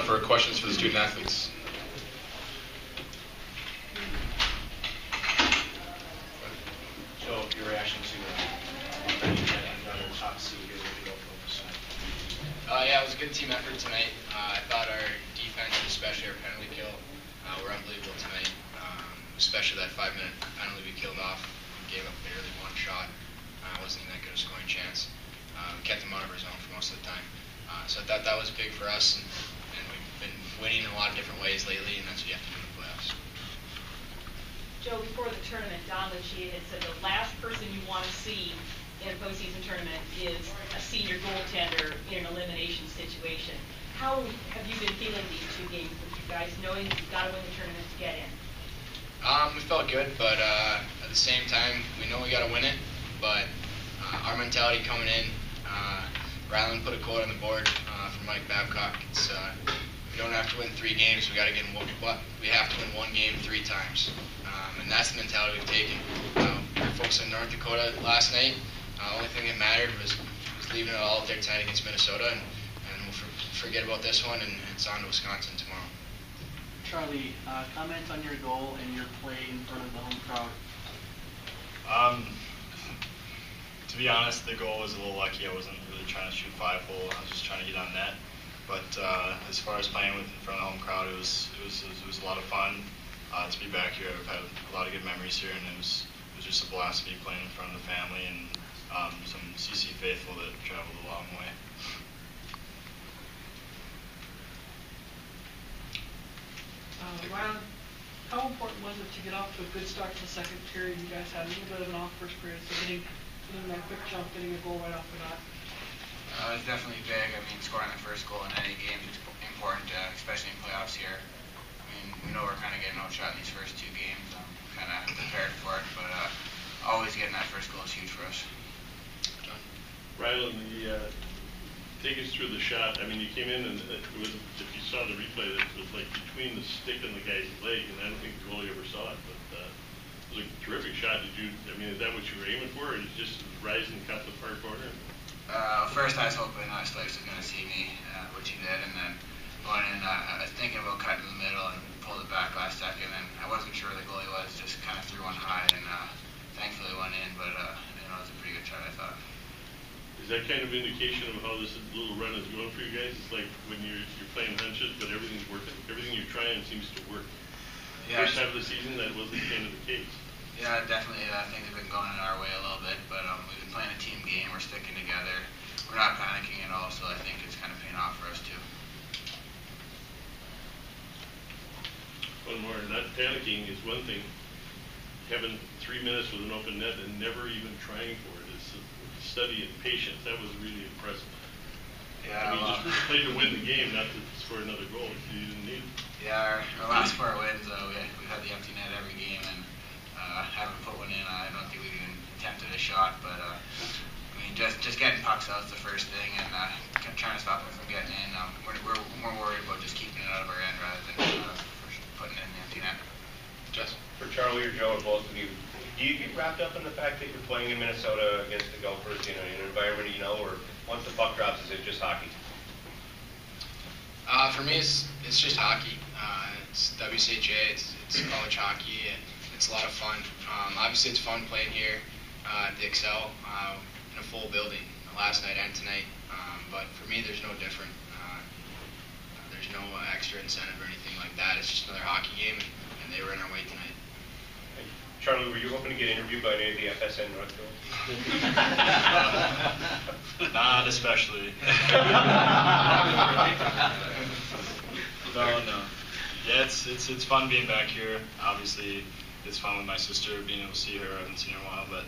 for questions for the student athletes. Joe, your reaction to another top seed here with the Oklahoma side? Yeah, it was a good team effort tonight. I thought our defense, especially our penalty kill, were unbelievable tonight. Especially that 5-minute penalty we killed off. We gave up barely one shot. Wasn't even that good a scoring chance. Kept them out of our zone for most of the time. So I thought that was big for us, and we've been winning in a lot of different ways lately, and that's what you have to do in the playoffs. Joe, before the tournament, Don Lucia had said the last person you want to see in a postseason tournament is a senior goaltender in an elimination situation. How have you been feeling these two games with you guys, knowing you've got to win the tournament to get in? We felt good, but at the same time, we know we got to win it. But our mentality coming in, Rylan put a quote on the board from Mike Babcock. It's we don't have to win 3 games. We got to get in one. We have to win 1 game 3 times, and that's the mentality we've taken. Folks in North Dakota last night. The only thing that mattered was leaving it all there tonight against Minnesota, and we'll forget about this one, and it's on to Wisconsin tomorrow. Charlie, comment on your goal and your play in front of the home crowd. To be honest, the goal was a little lucky. I wasn't really trying to shoot 5-hole. I was just trying to get on net. But as far as playing with in front of the home crowd, it was a lot of fun to be back here. I've had a lot of good memories here, and it was just a blast to be playing in front of the family and some CC faithful that traveled a long way. Rylan, how important was it to get off to a good start to the second period? You guys had a little bit of an off first period, so getting that quick jump, getting a goal right off the bat. It's definitely big. I mean, scoring the first goal in any game is important, especially in playoffs here. I mean, we know we're kind of getting outshot in these first 2 games. I'm kind of prepared for it, but always getting that first goal is huge for us. Rylan, take us through the shot. I mean, you came in and it was, if you saw the replay, it was like between the stick and the guy's leg, and I don't think the goalie ever saw it, but it was a terrific shot. Is that what you were aiming for, or did you just rise and cut the far corner? First I was hoping Slice was going to see me, which he did, and then going in, I was thinking about cutting in the middle and pulled it back last second, and I wasn't sure where the goalie was, just kind of threw one high, and thankfully it went in, but it was a pretty good shot, I thought. Is that kind of indication of how this little run is going for you guys? It's like when you're playing hunches, but everything's working. Everything you're trying seems to work. Yeah, First half of the season, that wasn't kind of the case. Yeah, definitely. Things have been going in our way a little bit, but we've been playing a team game. We're sticking together. We're not panicking at all, so I think it's kind of paying off for us too. One more. Not panicking is one thing. Having 3 minutes with an open net and never even trying for it is a study in patience. That was really impressive. Yeah, I mean, you just played to win the game, not to score another goal. You didn't need it. Yeah, our last 4 wins, we've had the empty net every game, and haven't put one in. I don't think we've even attempted a shot, but I mean, just getting pucks out is the first thing, and trying to stop them from getting in. We're more worried about just keeping it out of our end rather than putting it in the empty net. Jess? For Charlie or Joe or both of you, do you get wrapped up in the fact that you're playing in Minnesota against the Gophers, in an environment you know, or once the puck drops, is it just hockey? For me, it's just hockey. It's WCHA, it's college hockey, and it's a lot of fun. Obviously, it's fun playing here at the Excel in a full building last night and tonight. But for me, there's no different. There's no extra incentive or anything like that. It's just another hockey game, and they were in our way tonight. Charlie, were you hoping to get interviewed by any of the FSN North girls? Not especially. No. Yeah, it's fun being back here. Obviously, it's fun with my sister, being able to see her. I haven't seen her in a while, but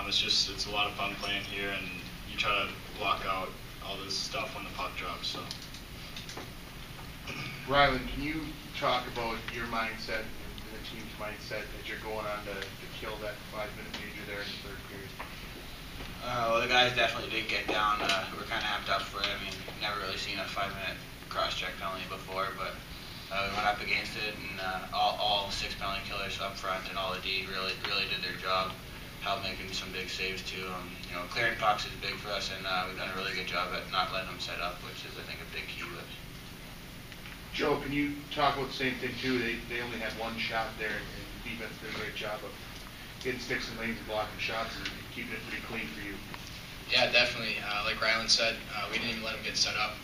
it's a lot of fun playing here, and you try to block out all this stuff when the puck drops. So. Rylan, can you talk about your mindset and the team's mindset as you're going on to kill that 5-minute major there in the third period? Well, the guys definitely did get down. We're kind of amped up for it. I mean, never really seen a 5-minute cross-check penalty before, but we went up against it, and all 6 penalty killers up front and all the D really did their job. Helped making some big saves too. Clearing pucks is big for us, and we've done a really good job at not letting them set up, which is, I think, a big key. Joe, can you talk about the same thing too? They only had one shot there, and defense did a great job of getting sticks and lanes and blocking shots and keeping it pretty clean for you. Yeah, definitely. Like Rylan said, we didn't even let them get set up.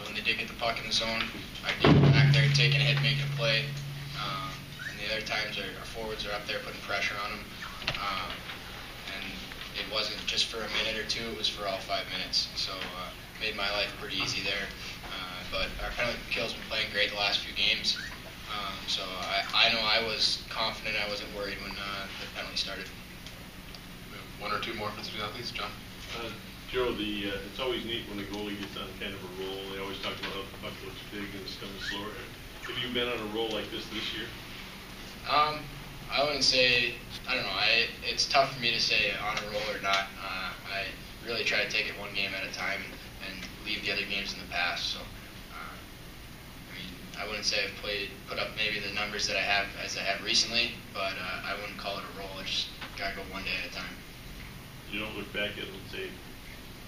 When they did get the puck in the zone, our D back there taking a hit, making a play. And the other times our forwards are up there putting pressure on them. And it wasn't just for a minute or two, it was for all 5 minutes. So made my life pretty easy there. But our penalty kill's been playing great the last few games. So I know I was confident, I wasn't worried when the penalty started. One or two more for the student athletes, John? Joe, it's always neat when the goalie gets on kind of a roll. They always talk about how the puck looks big and it's coming slower. Have you been on a roll like this year? I wouldn't say, I don't know, it's tough for me to say on a roll or not. I really try to take it one game at a time and leave the other games in the past. So, I wouldn't say I've put up maybe the numbers that I have as I have recently, but I wouldn't call it a roll. I just got to go one day at a time. You don't look back at it and say,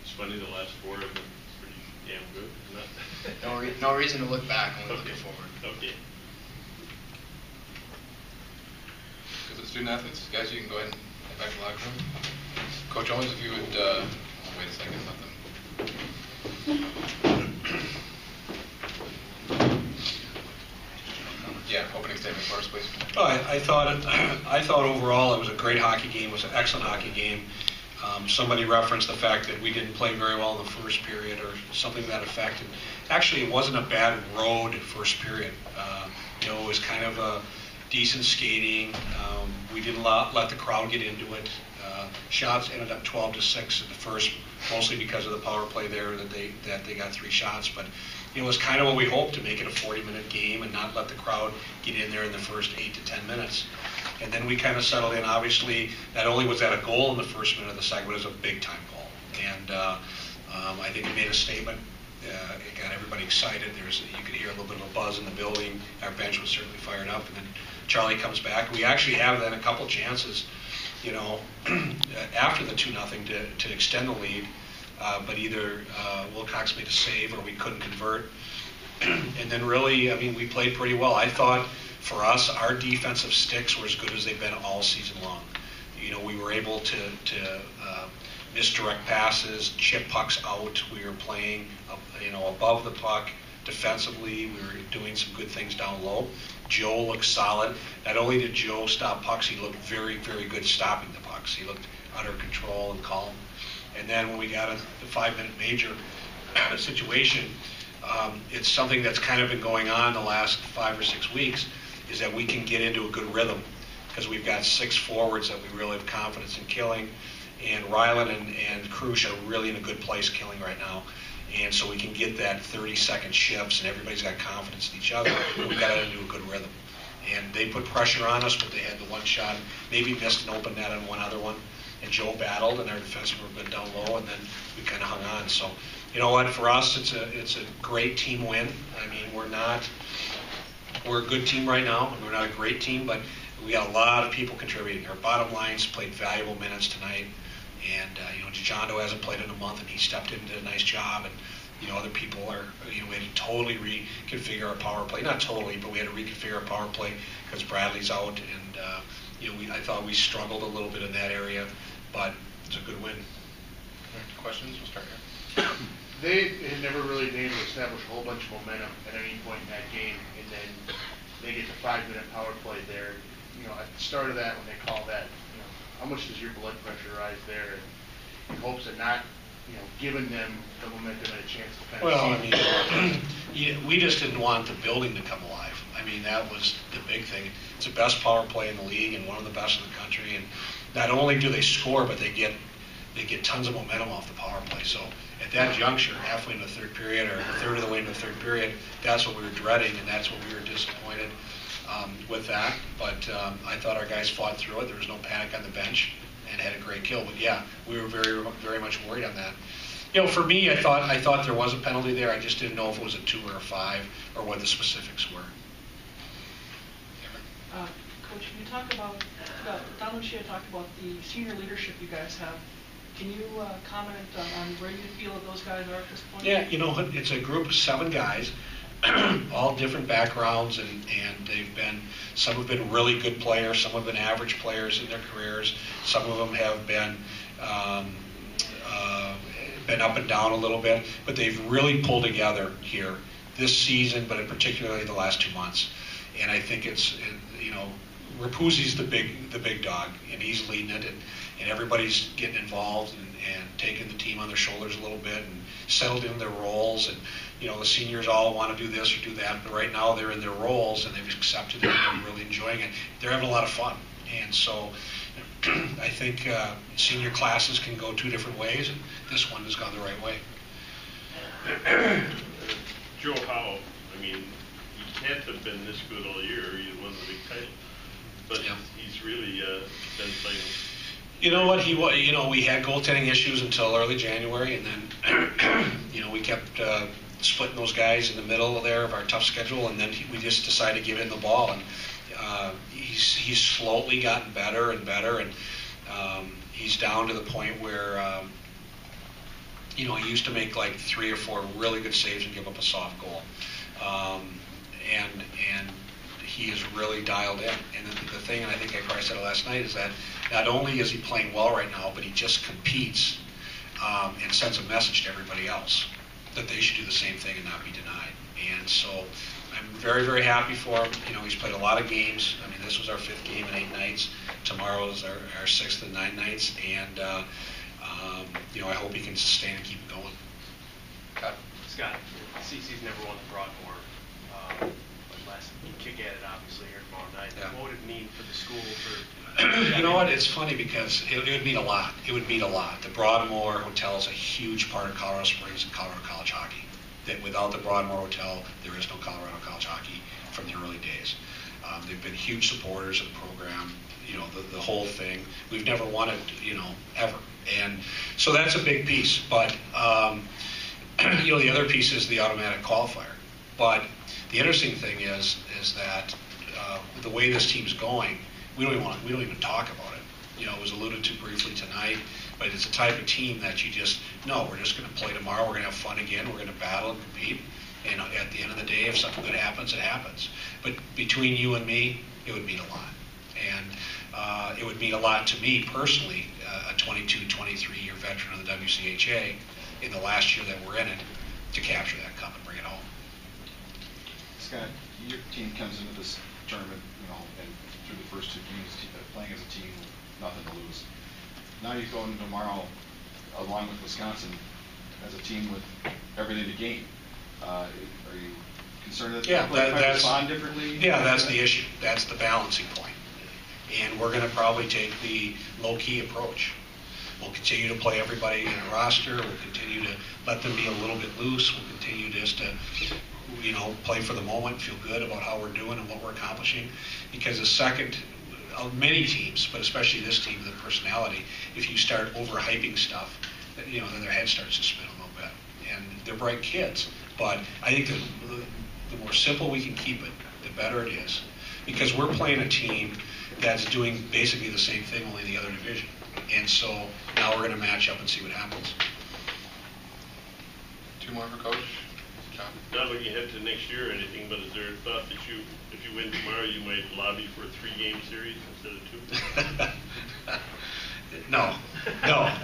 it's funny, the last 4 have been pretty damn good. No reason to look back, only looking forward. Okay. Go to the student athletes. Guys, you can go ahead and head back to the locker room. Coach Owens, if you would, wait a second, Yeah, opening statement for us, please. Oh, I thought overall it was a great hockey game. It was an excellent hockey game. Somebody referenced the fact that we didn't play very well in the first period or something to that effect. And actually, it wasn't a bad road first period. It was kind of a decent skating. We didn't let the crowd get into it. Shots ended up 12-6 in the first, mostly because of the power play there that they got 3 shots. But it was kind of what we hoped, to make it a 40-minute game and not let the crowd get in there in the first 8 to 10 minutes. And then we kind of settled in. Obviously, not only was that a goal in the first minute of the second, but it was a big-time goal. And I think it made a statement. It got everybody excited. You could hear a little bit of a buzz in the building. Our bench was certainly fired up. And then Charlie comes back. We actually have then a couple chances, after the 2-0 to extend the lead. But either Wilcox made a save or we couldn't convert. And then really, we played pretty well. I thought for us, our defensive sticks were as good as they've been all season long. We were able to misdirect passes, chip pucks out. We were playing, above the puck defensively. We were doing some good things down low. Joe looked solid. Not only did Joe stop pucks, he looked very, very good stopping the pucks. He looked under control and calm. And then when we got into the 5-minute major situation, it's something that's kind of been going on the last 5 or 6 weeks, is that we can get into a good rhythm because we've got 6 forwards that we really have confidence in killing. And Rylan and Krush are really in a good place killing right now. And so we can get that 30-second shifts, and everybody's got confidence in each other. We got into a good rhythm. And they put pressure on us, but they had the one shot, maybe missed an open net on one other one. And Joe battled, and our defensemen were a bit down low, and then we kind of hung on. So, you know what? For us, it's a great team win. We're a good team right now, and we're not a great team, but we got a lot of people contributing. Our bottom lines played valuable minutes tonight, and DiGiondo hasn't played in a month, and he stepped in and did a nice job. And other people are, we had to totally reconfigure our power play. Not totally, but we had to reconfigure our power play because Bradley's out, and I thought we struggled a little bit in that area, but it's a good win. Questions? We'll start here. They had never really been able to establish a whole bunch of momentum at any point in that game, and then they get the 5-minute power play there. At the start of that, when they call that, how much does your blood pressure rise there in hopes of not, giving them the momentum and a chance to kind of we just didn't want the building to come alive. That was the big thing. It's the best power play in the league and one of the best in the country. And not only do they score, but they get tons of momentum off the power play. So at that juncture, halfway in the third period or a third of the way in the third period, that's what we were dreading, and that's what we were disappointed with that. But I thought our guys fought through it. There was no panic on the bench and had a great kill. But yeah, we were very, very much worried on that. For me, I thought there was a penalty there. I just didn't know if it was a 2 or a 5 or what the specifics were. Coach, you talk about, Don and Shea talked about the senior leadership you guys have. Can you comment on where you feel that those guys are at this point? Yeah, it's a group of 7 guys, all different backgrounds, and some have been really good players, some have been average players in their careers, some of them have been up and down a little bit, but they've really pulled together here this season, but in particularly the last 2 months. And I think Rapuzzi's the big dog, and he's leading it, and everybody's getting involved and taking the team on their shoulders a little bit and settled in their roles. And the seniors all want to do this or do that, but right now they're in their roles and they've accepted it and they're really enjoying it. They're having a lot of fun, and so I think senior classes can go 2 different ways, and this one has gone the right way. Joe Howe, I mean, he can't have been this good all year. He won the big title, but he's really been playing. You know what? We had goaltending issues until early January, and then we kept splitting those guys in the middle there of our tough schedule, and then we just decided to give him the ball, and he's slowly gotten better and better, and he's down to the point where he used to make like 3 or 4 really good saves and give up a soft goal, and he is really dialed in. And the thing, and I think I probably said it last night, is that not only is he playing well right now, but he just competes and sends a message to everybody else that they should do the same thing and not be denied. And so I'm very, very happy for him. He's played a lot of games. I mean, this was our 5th game in 8 nights. Tomorrow is our 6th in 9 nights. And, I hope he can sustain and keep it going. Scott, CC's never won the Broadmoor. Last kick at it, obviously, here tomorrow night. Yeah. What would it mean for the school? You know what? It's funny because it would mean a lot. It would mean a lot. The Broadmoor Hotel is a huge part of Colorado Springs and Colorado College hockey. That without the Broadmoor Hotel, there is no Colorado College hockey from the early days. They've been huge supporters of the program. The whole thing. We've never won it, ever. And so that's a big piece. But the other piece is the automatic qualifier. But the interesting thing is that the way this team's going, we don't even talk about it. It was alluded to briefly tonight, but it's a type of team that we're just going to play tomorrow. We're going to have fun again. We're going to battle and compete. And at the end of the day, if something good happens, it happens. But between you and me, it would mean a lot. And it would mean a lot to me personally, a 22, 23-year veteran of the WCHA in the last year that we're in it, to capture that cup and bring it home. Scott, your team comes into this tournament, and through the first 2 games, playing as a team, nothing to lose. Now you go into tomorrow, along with Wisconsin, as a team with everything to gain. Are you concerned that they respond differently? Yeah, that's the issue. That's the balancing point. And we're going to probably take the low-key approach. We'll continue to play everybody in a roster. We'll continue to let them be a little bit loose. We'll continue just to play for the moment, feel good about how we're doing and what we're accomplishing. Because many teams, but especially this team, the personality, if you start overhyping stuff, then their head starts to spin a little bit. And they're bright kids. But I think the more simple we can keep it, the better it is. Because we're playing a team that's doing basically the same thing, only in the other division. And so now we're going to match up and see what happens. 2 more for Coach. John? Not looking ahead to next year or anything, but is there a thought that if you win tomorrow, you might lobby for a 3-game series instead of 2? No,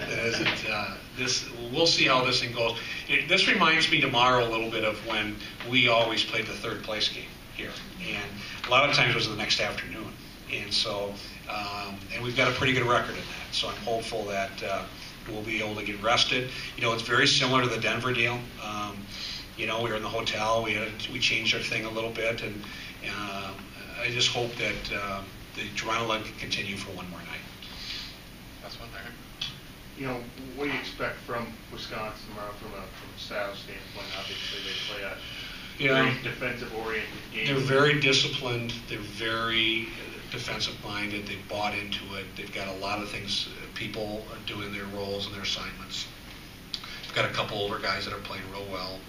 it isn't. We'll see how this thing goes. This reminds me tomorrow a little bit of when we always played the 3rd place game here, and a lot of times it was the next afternoon. And so, and we've got a pretty good record in that. So I'm hopeful that we'll be able to get rested. It's very similar to the Denver deal. We were in the hotel. We changed our thing a little bit, and I just hope that the adrenaline can continue for one more night. That's one there. What do you expect from Wisconsin tomorrow from a style standpoint? Obviously, they play a very defensive-oriented game. They're very disciplined. They're very defensive-minded. They've bought into it. They've got a lot of things. People are doing their roles and their assignments. They've got a couple older guys that are playing real well.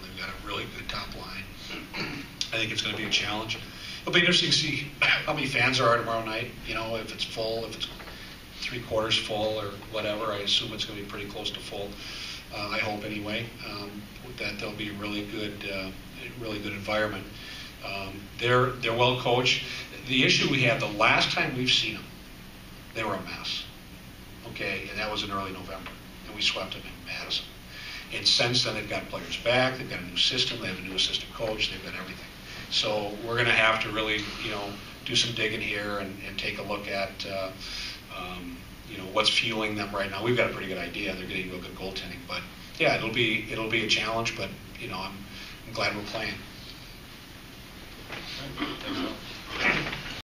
They've got a really good top line. I think it's going to be a challenge. It'll be interesting to see how many fans there are tomorrow night. If it's full, if it's 3/4 full or whatever. I assume it's going to be pretty close to full. I hope anyway that there'll be a really good really good environment. They're well coached. The issue we had the last time we've seen them, they were a mess. Okay, and that was in early November, and we swept them in Madison. And since then, they've got players back. They've got a new system. They have a new assistant coach. They've got everything. So we're going to have to really, do some digging here and take a look at, what's fueling them right now. We've got a pretty good idea. They're getting real good goaltending, but yeah, it'll be a challenge. But I'm glad we're playing. Thanks, Bill.